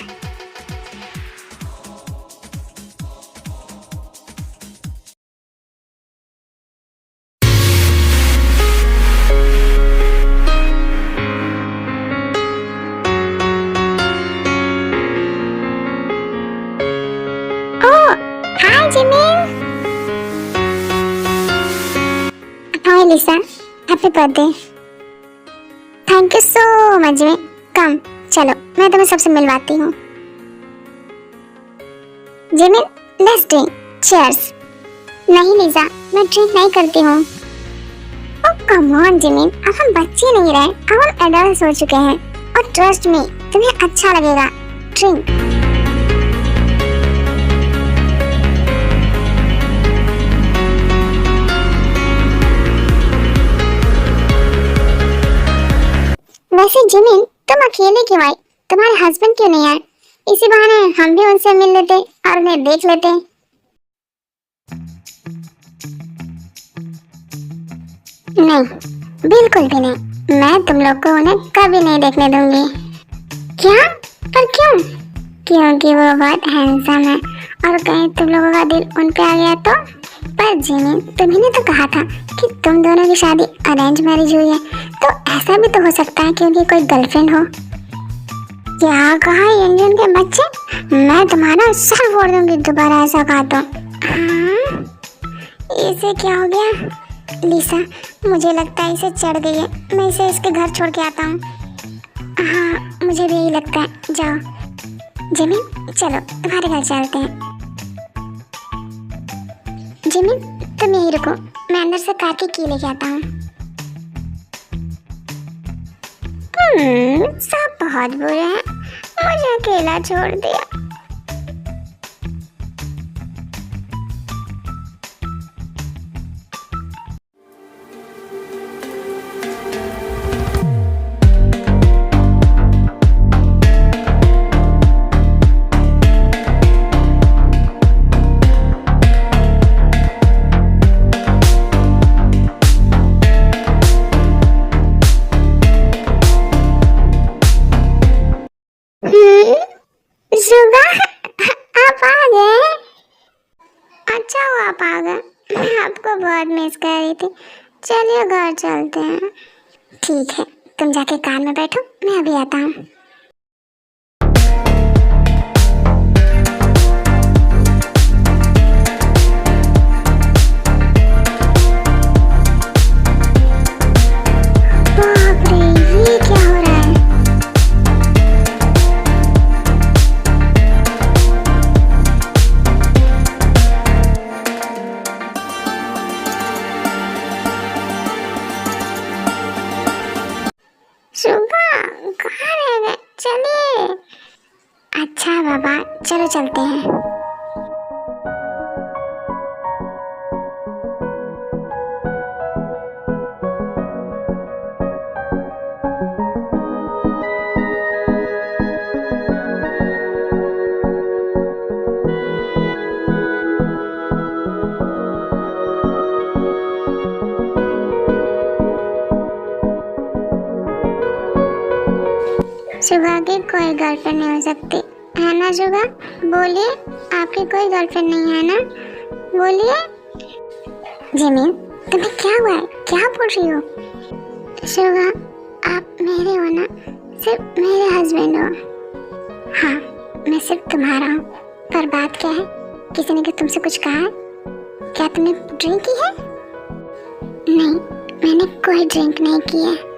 Hi Jimin. Hi Lisa, happy birthday. Thank you so much Jimin. Come, चलो मैं तुम्हें सबसे मिलवाती हूँ। Jimin, let's drink, cheers. नहीं लिसा, मैं ड्रिंक नहीं करती हूँ। ओह कम ऑन जिमिन, अब हम बच्चे नहीं रहे, अब हम एडल्ट हो चुके हैं। और ट्रस्ट मी, तुम्हें अच्छा लगेगा। ड्रिंक। वैसे जिमिन, तुम अकेले क्यों आई? तुम्हारे हस्बैंड क्यों नहीं आए? इसी बहाने हम भी उनसे मिल लेते और उन्हें देख लेते। नहीं, बिल्कुल भी नहीं। मैं तुम लोग को उन्हें कभी नहीं देखने दूंगी। क्या? पर क्यों? क्योंकि वो बहुत हैंडसम है और कहीं तुम लोगों का दिल उन पे आ गया तो? पर जिमी, तुम्ही ने तो कहा था कि तुम दोनों की शादी अरेंज मैरिज हुई है, तो ऐसा भी तो हो सकता है कि उनकी कोई गर्लफ्रेंड हो। क्या कहा इंडियन के बच्चे? मैं तुम्हारा सर फोड़ दूंगी दोबारा ऐसा कहा तो। हाँ? इसे क्या हो गया? लिसा, मुझे लगता है इसे चढ़ गई है। मैं इसे इसके घर छोड़ के आता हूँ। हाँ, मुझे भी यही लगता है। जाओ जिमी, चलो तुम्हारे घर चलते हैं। जिमी, तुम यहीं रुको, मैं अंदर से कार की की लेके आता हूँ। सब बहुत बुरे हैं, मुझे अकेला छोड़ दिया। जुगा, आप आ गए? अच्छा हुआ आप आ गए, मैं आपको बहुत मिस कर रही थी। चलिए घर चलते हैं। ठीक है, तुम जाके कार में बैठो, मैं अभी आता हूँ। बाप रे, ये क्या हो रहा है? सुगा, कहाँ रह गए? चलिए। अच्छा बाबा, चलो चलते हैं। सुगा की कोई गर्लफ्रेंड नहीं हो सकती है ना? सुगा, बोलिए, आपकी कोई गर्लफ्रेंड नहीं है ना? बोलिए। जिमी, तुम्हें क्या हुआ है? क्या बोल रही हो? सुगा, आप मेरे हो ना? सिर्फ मेरे हस्बैंड हो। हाँ, मैं सिर्फ तुम्हारा हूँ। पर बात क्या है? किसी ने क्या तुमसे कुछ कहा है? क्या तुमने ड्रिंक की है? नहीं, मैंने कोई ड्रिंक नहीं की है।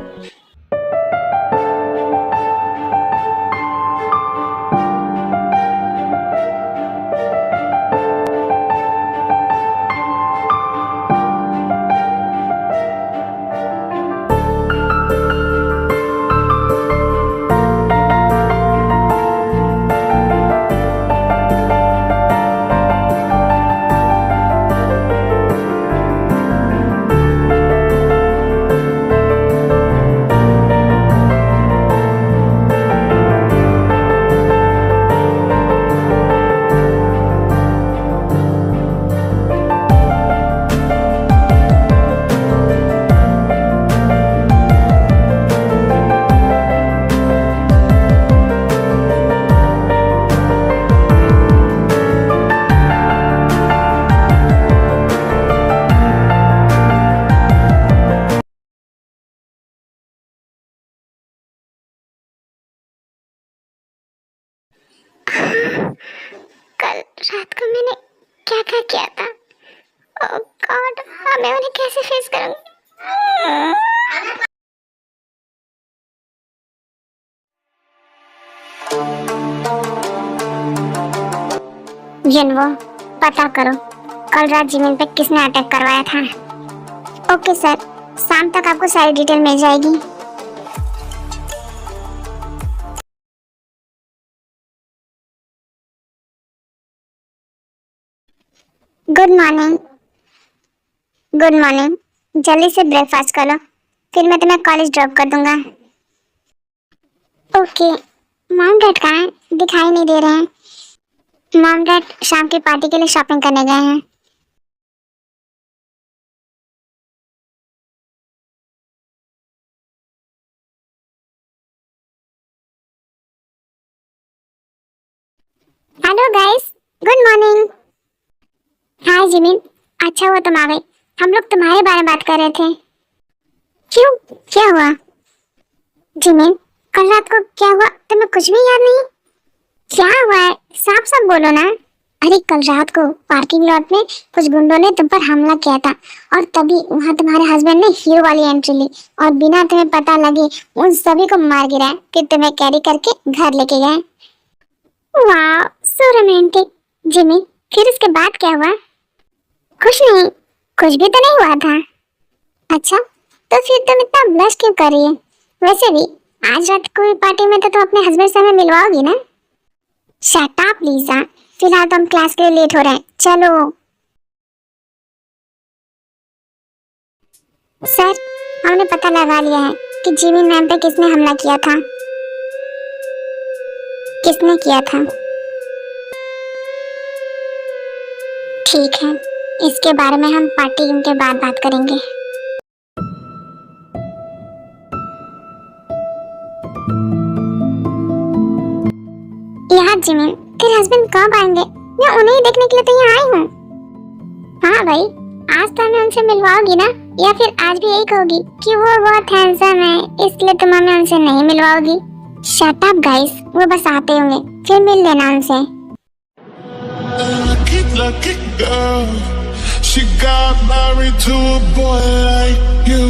कल रात को मैंने क्या क्या किया था? ओह गॉड, मैं उन्हें कैसे फेस करूंगी? जिनवो, पता करो कल रात जिमिन पे किसने अटैक करवाया था। ओके सर, शाम तक आपको सारी डिटेल मिल जाएगी। Good morning. Good morning. जल्दी से ब्रेकफास्ट कर लो, फिर मैं तुम्हें कॉलेज ड्रॉप कर दूंगा। ओके। मॉम डैड कहाँ हैं? दिखाई नहीं दे रहे हैं। मॉम डैड शाम की पार्टी के लिए शॉपिंग करने गए हैं। Hello guys, good morning. Hi Jimin, अच्छा हुआ तुम आ गई। हम लोग तुम्हारे बारे में बात कर रहे थे। क्यों, क्या हुआ? जिमिन, कल रात को क्या हुआ तुम्हें कुछ भी याद नहीं? क्या हुआ है, साफ साफ बोलो ना। अरे कल रात को पार्किंग लॉट में कुछ गुंडों ने तुम पर हमला किया था और तभी वहाँ तुम्हारे हस्बैंड ने हीरो वाली एंट्री ली और बिना तुम्हें पता लगे उन सभी को मार गिराया, फिर तुम्हें कैरी करके घर लेके गए। वाह, सो रोमांटिक। जिमी, फिर उसके बाद क्या हुआ? कुछ नहीं, कुछ भी तो नहीं हुआ था। अच्छा, तो फिर तुम इतना ब्लश क्यों कर रही है? वैसे भी आज रात कोई पार्टी में तो तुम अपने हस्बैंड से हमें मिलवाओगी ना? शट अप लीजा, फिलहाल तो हम क्लास के लिए लेट हो रहे हैं, चलो। सर, हमने पता लगा लिया है कि जिमी मैम पे किसने हमला किया था। किसने किया था? ठीक है, इसके बारे में हम पार्टी के बाद बात करेंगे। यार जिमिन, तेरे हस्बैंड कब आएंगे? मैं उन्हें ही देखने के लिए तो यहाँ आई हूँ। हाँ भाई, आज तो हमें उनसे मिलवाओगी ना, या फिर आज भी यही कहोगी कि वो बहुत हैंडसम है इसलिए तुम हमें उनसे नहीं मिलवाओगी? शट अप गाइस, वो बस आते होंगे, फिर मिल लेना उनसे। Lucky girl, she got married to a boy like you.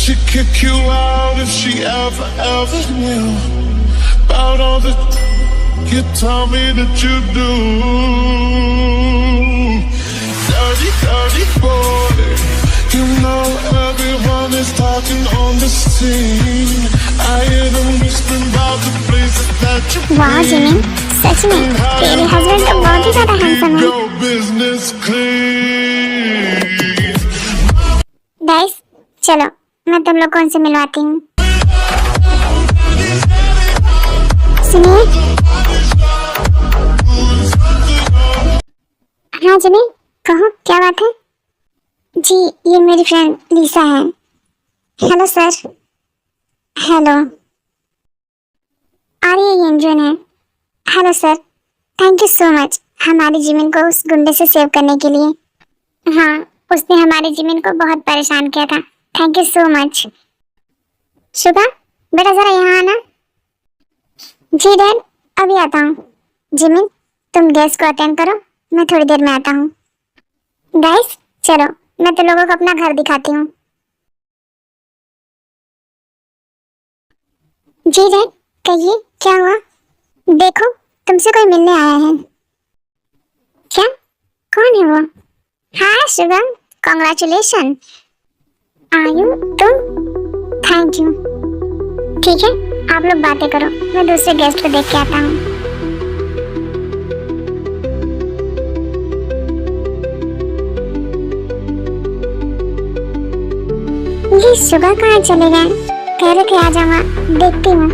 She'd kick you out if she ever knew about all the you tell me that you do. Dirty boy, you know everyone is talking on the scene. I hear them whispering about the places that you वाह जिमिन, सच में तेरे हस्बैंड तो बहुत ही ज्यादा हैंडसम है। your business clean. गाइस चलो, मैं तुम लोग को उनसे मिलवाती हूँ। सुनिए। हाँ जिमिन, कहो क्या बात है? जी, ये मेरी फ्रेंड लीसा है। Hello sir. हेलो। और ये यंजन है। Hello sir, thank you so much हमारी जिमिन को उस गुंडे से सेव करने के लिए। हाँ, उसने हमारी जिमिन को बहुत परेशान किया था। Thank you so much. Shubha, बेटा जरा यहाँ आना। जी डैड, अभी आता हूँ। जिमिन, तुम गेस्ट को अटेंड करो, मैं थोड़ी देर में आता हूँ। गाइस चलो, मैं तुम लोगों को अपना घर दिखाती हूँ। जी डैड, कहिए क्या हुआ? देखो, तुमसे कोई मिलने आया है। क्या? कौन है वो? हाय शुभम, कॉन्ग्रेचुलेशन। आयु तुम? Thank you. ठीक है, आप लोग बातें करो, मैं दूसरे गेस्ट को देख के आता हूँ। ये सुबह कहाँ चले गए? कह रहे थे आ जाऊंगा, देखती हूँ।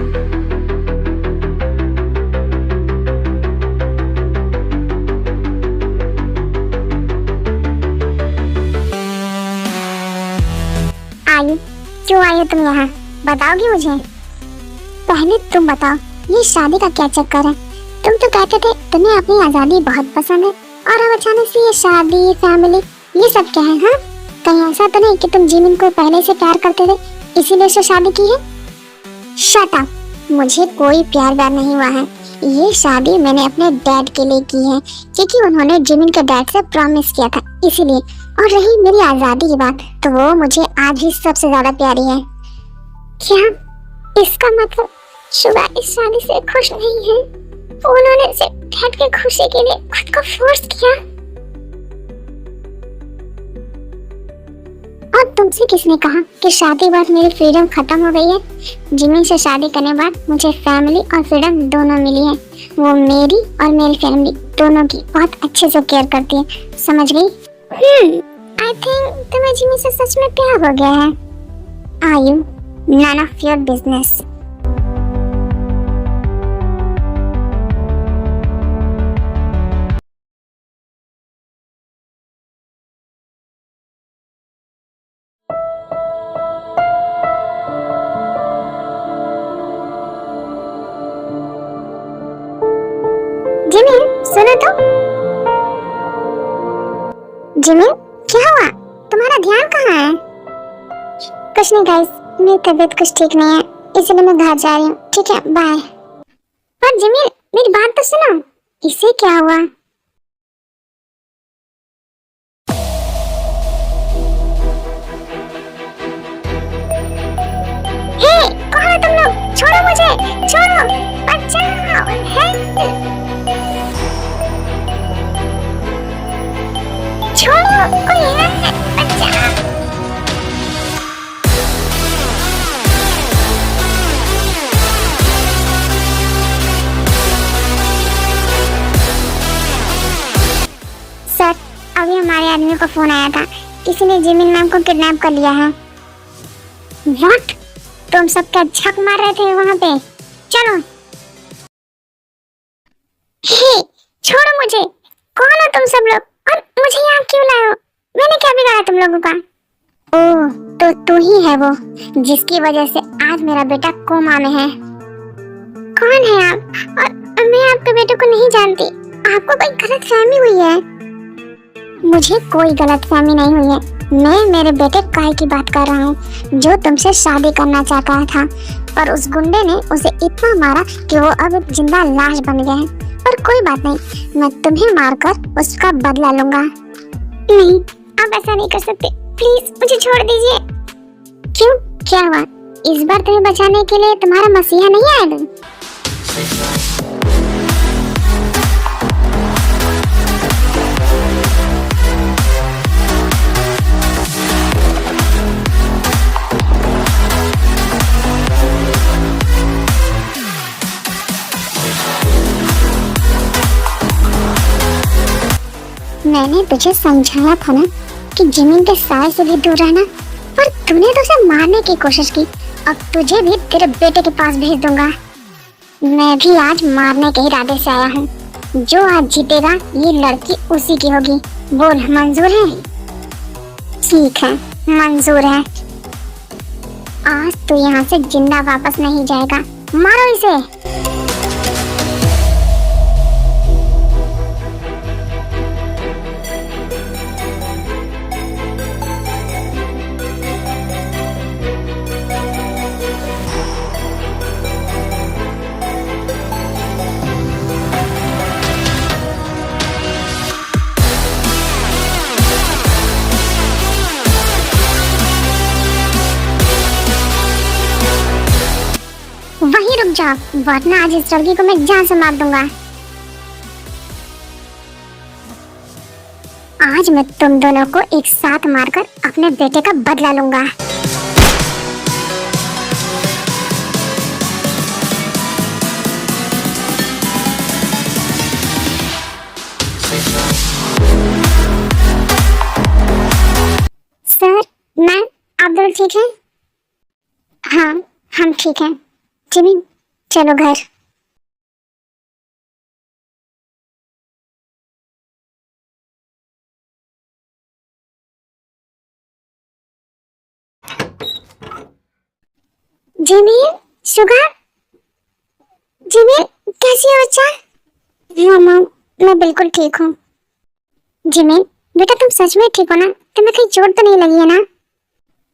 आयु, क्यों आई हो तुम यहाँ? बताओगी मुझे? पहले तुम बताओ, ये शादी का क्या चक्कर है? तुम तो कहते थे तुम्हें अपनी आजादी बहुत पसंद है, और अब अचानक से ये शादी, फैमिली, ये सब क्या है? हाँ, कहीं ऐसा तो नहीं कि तुम जिमिन को पहले से प्यार करते थे इसीलिए उससे शादी की है? शट अप, मुझे कोई प्यार व्यार नहीं हुआ है। ये शादी मैंने अपने डैड के लिए की है, क्योंकि उन्होंने जिमिन के डैड से प्रॉमिस किया था, इसीलिए। और रही मेरी आजादी की बात, तो वो मुझे आज भी सबसे ज्यादा प्यारी है। क्या? इसका मतलब शुभा इस शादी से खुश नहीं है? उन्होंने सिर्फ डैड की खुशी के लिए खुद को फोर्स किया। और तुमसे किसने कहा कि शादी बाद मेरी फ्रीडम खत्म हो गई है? जिमी से शादी करने बाद मुझे फैमिली और फ्रीडम दोनों मिली है। वो मेरी और मेरी फैमिली दोनों की बहुत अच्छे से केयर करती है, समझ गई? आई थिंक तुम्हें जिमी से सच में प्यार हो गया है। Are you? None of your business. Jimmy सुनो तो। जिमी क्या हुआ? तुम्हारा ध्यान कहाँ है? कुछ नहीं गाइस, मेरी तबीयत कुछ ठीक नहीं है, इसलिए मैं घर जा रही हूँ। ठीक है, बाय। पर जिमी मेरी बात तो सुनो, इसे क्या हुआ? हे, कौन हो तुम लोग? छोड़ो मुझे, छोड़ो, बचाओ, हेल्प! छोड़ो, कोई है, बचाओ! सर, अभी हमारे आदमी को फोन आया था, किसी ने जिमिन मैम को किडनैप कर लिया है। व्हाट? तुम सब क्या झक मार रहे थे वहाँ पे? चलो। हे, छोड़ो मुझे, कौन हो तुम सब लोग और मुझे यहाँ क्यों लाए हो? मैंने क्या बिगाड़ा तुम लोगों का? ओह, तो तू ही है वो जिसकी वजह से आज मेरा बेटा कोमा में है। कौन है आप? और मैं आपके बेटे को नहीं जानती। आपको कोई गलतफहमी हुई है। मुझे कोई गलतफहमी नहीं हुई है। मैं मेरे बेटे काय की बात कर रहा हूँ जो तुमसे शादी करना चाहता था, पर उस गुंडे ने उसे इतना मारा कि वो अब जिंदा लाश बन गया है। पर कोई बात नहीं, मैं तुम्हें मारकर उसका बदला लूंगा। नहीं, आप ऐसा नहीं कर सकते, प्लीज मुझे छोड़ दीजिए। क्यों, क्या हुआ? इस बार तुम्हें बचाने के लिए तुम्हारा मसीहा नहीं आएगा? मैंने तुझे समझाया था ना कि जिमिन के साय से भी दूर रहना, पर तूने तो उसे मारने की कोशिश की। अब तुझे भी तेरे बेटे के पास भेज दूंगा। मैं भी आज मारने के इरादे से आया हूँ। जो आज जीतेगा ये लड़की उसी की होगी। बोल, मंजूर है? ठीक है, मंजूर है। आज तो यहाँ से जिंदा वापस नहीं जाएगा। मारो इसे। वहीं रुक जाओ, वरना आज इस लड़की को मैं जान से मार दूंगा। आज मैं तुम दोनों को एक साथ मारकर अपने बेटे का बदला लूंगा। सर, मैम, आप दोनों ठीक हैं? हाँ, हम ठीक हैं। जिमी, चलो घर। जिमी, शुगर, जिमी, कैसी हो बच्चा? हाँ मॉम, मैं बिल्कुल ठीक हूँ। जिमी, बेटा तुम सच में ठीक हो ना? तुम्हें कहीं चोट तो नहीं लगी है ना?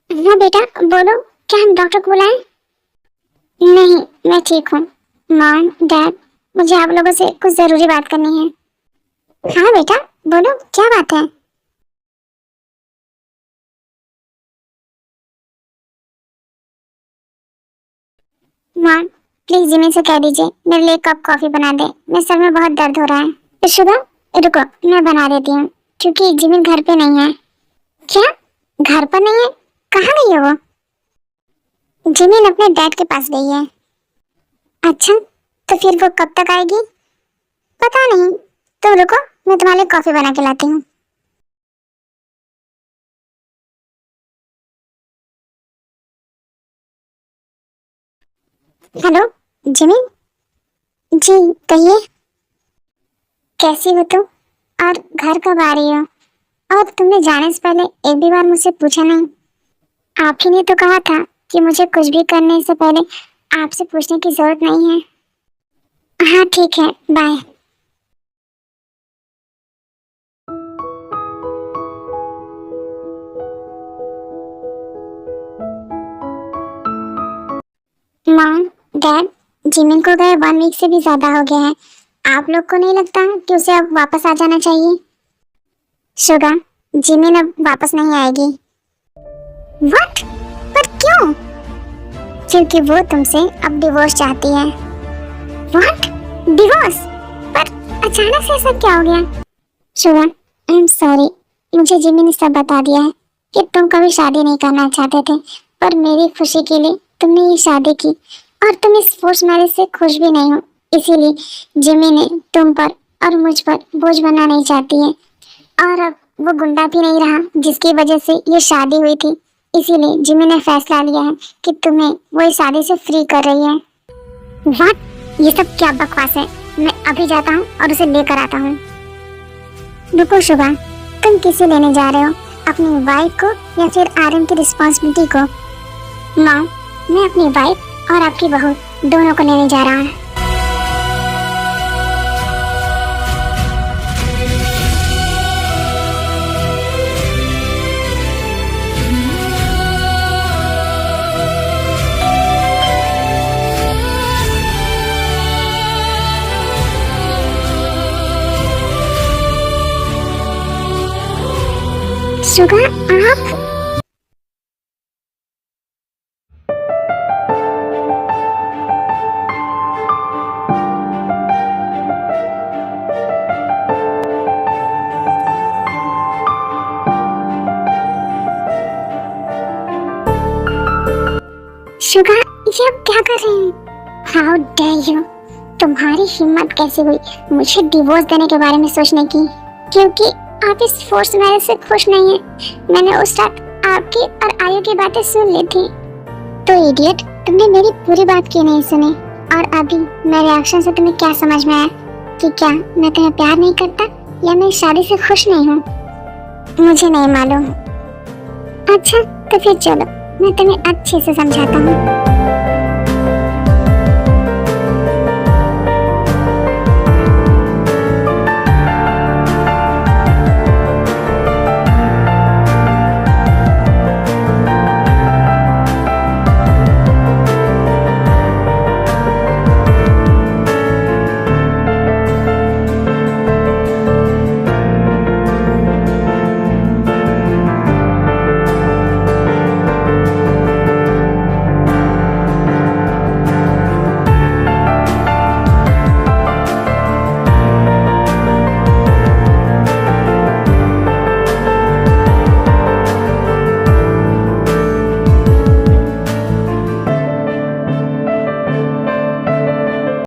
हाँ बेटा, बोलो, क्या हम डॉक्टर को बुलाएं? नहीं, मैं ठीक हूँ। मॉम, डैड, मुझे आप लोगों से कुछ जरूरी बात करनी है। हाँ बेटा, बोलो, क्या बात है? मॉम, प्लीज जिमी से कह दीजिए मेरे लिए कप कॉफी बना दे। मेरे सर में बहुत दर्द हो रहा है। तो शुभा, रुको, मैं बना देती हूँ, क्योंकि जिमी घर पे नहीं है। क्या? घर पर नहीं है, कहाँ गई है वो? जिमिन अपने डैड के पास गई है। अच्छा, तो फिर वो कब तक आएगी? पता नहीं, तुम रुको, मैं तुम्हारे लिए कॉफी बना के लाती हूँ। हेलो जिमिन जी, कहिए। कैसी हो तुम और घर कब आ रही हो? और तुमने जाने से पहले एक भी बार मुझसे पूछा नहीं। आप ही ने तो कहा था कि मुझे कुछ भी करने से पहले आपसे पूछने की जरूरत नहीं है। हाँ ठीक है, बाय। मॉम, डैड, जिमिन को गए 1 वीक से भी ज्यादा हो गया है। आप लोग को नहीं लगता कि उसे अब वापस आ जाना चाहिए? शुगा, जिमिन अब वापस नहीं आएगी। व्हाट? पर क्यों? क्योंकि वो तुमसे अब डिवोर्स चाहती है। व्हाट? डिवोर्स? पर अचानक से ऐसा क्या हो गया? शुगा, आई एम सॉरी, मुझे जिमी ने सब बता दिया है कि तुम कभी शादी नहीं करना चाहते थे, पर मेरी खुशी के लिए तुमने ये शादी की और तुम इस फोर्स मैरिज से खुश भी नहीं हो। इसीलिए जिमी ने तुम पर और मुझ पर बोझ बनना नहीं चाहती है। और अब वो गुंडा भी नहीं रहा जिसकी वजह से ये शादी हुई थी। इसीलिए जिमी ने फैसला लिया है कि तुम्हें वो इस शादी से फ्री कर रही है। व्हाट? ये सब क्या बकवास है? मैं अभी जाता हूँ और उसे लेकर आता हूँ। रुको शुभा, तुम किसे लेने जा रहे हो? अपनी वाइफ को या फिर आर्यन की रिस्पॉन्सिबिलिटी को? मॉम, मैं अपनी वाइफ और आपकी बहू दोनों को लेने जा रहा हूँ। शुगा, आप? शुगा, ये आप क्या कर रहे हैं? How dare you! तुम्हारी हिम्मत कैसे हुई मुझे डिवोर्स देने के बारे में सोचने की? क्योंकि आप इस फोर्स मैरिज से खुश नहीं हैं। मैंने उस रात आपकी और आयु की बातें सुन ली थी। तो इडियट, तुमने मेरी पूरी बात क्यों नहीं सुनी? और अभी मेरे रिएक्शन से तुम्हें क्या समझ में आया कि क्या मैं तुम्हें प्यार नहीं करता या मैं शादी से खुश नहीं हूँ? मुझे नहीं मालूम। अच्छा, तो फिर चलो, मैं तुम्हें अच्छे से समझाता हूँ।